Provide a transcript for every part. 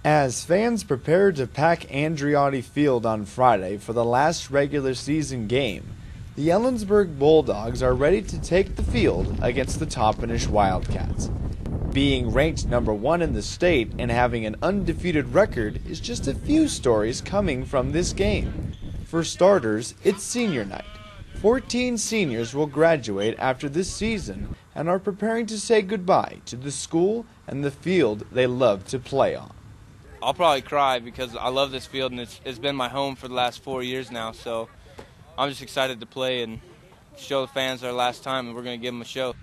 As fans prepare to pack Andreotti Field on Friday for the last regular season game, the Ellensburg Bulldogs are ready to take the field against the Toppenish Wildcats. Being ranked number 1 in the state and having an undefeated record is just a few stories coming from this game. For starters, it's senior night. 14 seniors will graduate after this season and are preparing to say goodbye to the school and the field they love to play on. I'll probably cry because I love this field and it's been my home for the last 4 years now, so I'm just excited to play and show the fans our last time, and we're going to give them a show.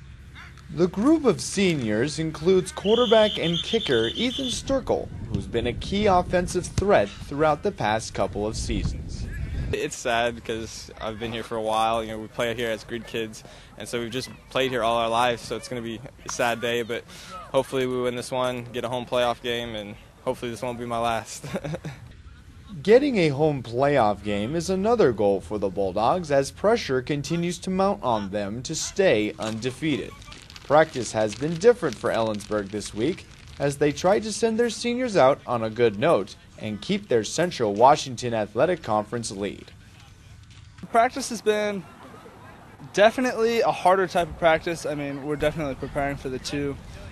The group of seniors includes quarterback and kicker Ethan Sturkle, who's been a key offensive threat throughout the past couple of seasons. It's sad because I've been here for a while. We play here as good kids, and so we've just played here all our lives, so it's going to be a sad day, but hopefully we win this one, get a home playoff game, and hopefully this won't be my last. Getting a home playoff game is another goal for the Bulldogs as pressure continues to mount on them to stay undefeated. Practice has been different for Ellensburg this week as they tried to send their seniors out on a good note and keep their Central Washington Athletic Conference lead. Practice has been definitely a harder type of practice. I mean, we're definitely preparing for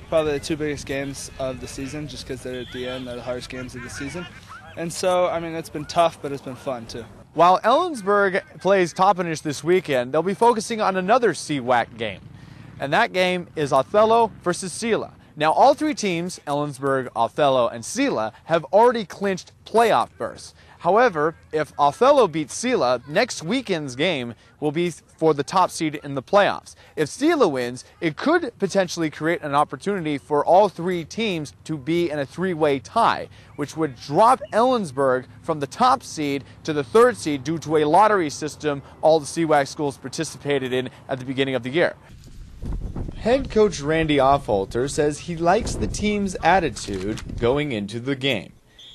probably the two biggest games of the season, just because they're at the end, they're the hardest games of the season. And so, I mean, it's been tough, but it's been fun too. While Ellensburg plays Toppenish this weekend, they'll be focusing on another CWAC game. And that game is Othello versus Sela. Now, all three teams, Ellensburg, Othello, and Sela, have already clinched playoff berths. However, if Othello beats Sela, next weekend's game will be for the top seed in the playoffs. If Sela wins, it could potentially create an opportunity for all three teams to be in a three-way tie, which would drop Ellensburg from the top seed to the third seed due to a lottery system all the CWAC schools participated in at the beginning of the year. Head coach Randy Offhalter says he likes the team's attitude going into the game.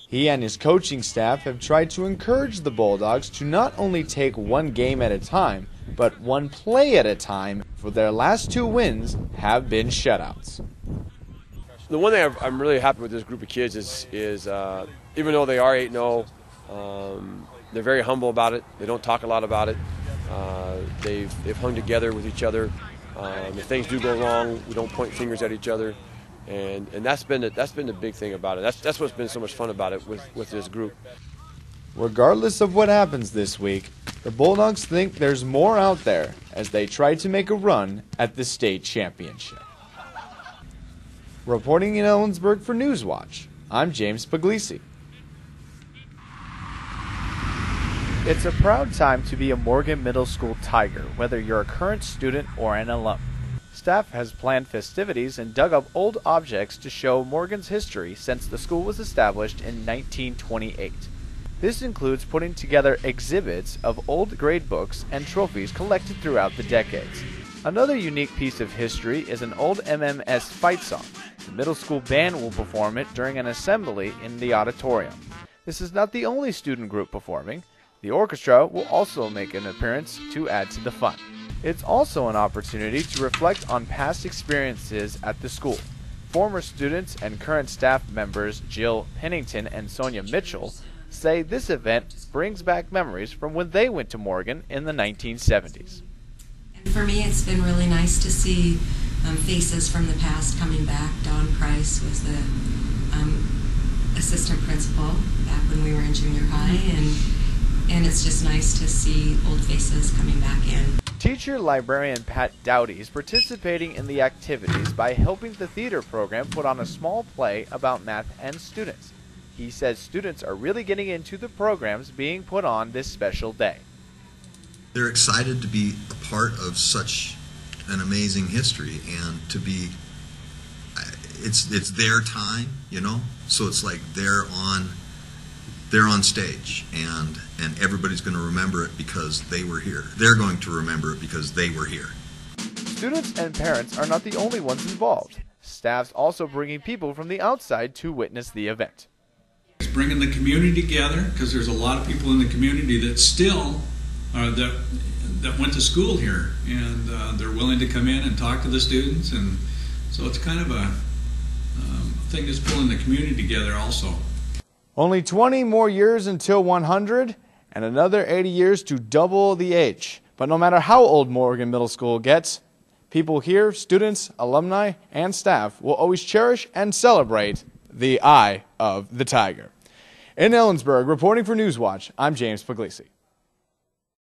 He and his coaching staff have tried to encourage the Bulldogs to not only take one game at a time, but one play at a time, for their last two wins have been shutouts. The one thing I'm really happy with this group of kids is even though they are 8-0, they're very humble about it. They don't talk a lot about it. They've hung together with each other. If things do go wrong, we don't point fingers at each other, and that's been the big thing about it. That's what's been so much fun about it with this group. Regardless of what happens this week, the Bulldogs think there's more out there as they try to make a run at the state championship. Reporting in Ellensburg for Newswatch, I'm James Puglisi. It's a proud time to be a Morgan Middle School Tiger, whether you're a current student or an alum. Staff has planned festivities and dug up old objects to show Morgan's history since the school was established in 1928. This includes putting together exhibits of old grade books and trophies collected throughout the decades. Another unique piece of history is an old MMS fight song. The middle school band will perform it during an assembly in the auditorium. This is not the only student group performing. The orchestra will also make an appearance to add to the fun. It's also an opportunity to reflect on past experiences at the school. Former students and current staff members Jill Pennington and Sonia Mitchell say this event brings back memories from when they went to Morgan in the 1970s. For me, it's been really nice to see faces from the past coming back. Dawn Price was the assistant principal back when we were in junior high, and it's just nice to see old faces coming back in. Teacher librarian Pat Dowdy is participating in the activities by helping the theater program put on a small play about math and students. He says students are really getting into the programs being put on this special day. They're excited to be a part of such an amazing history, and to be, it's their time, so it's like they're on stage, and everybody's going to remember it because they were here. They're going to remember it because they were here. Students and parents are not the only ones involved. Staff's also bringing people from the outside to witness the event. It's bringing the community together, because there's a lot of people in the community that still that went to school here, and they're willing to come in and talk to the students, and so it's kind of a thing that's pulling the community together also. Only 20 more years until 100 and another 80 years to double the age. But no matter how old Morgan Middle School gets, people here, students, alumni, and staff will always cherish and celebrate the Eye of the Tiger. In Ellensburg, reporting for Newswatch, I'm James Puglisi.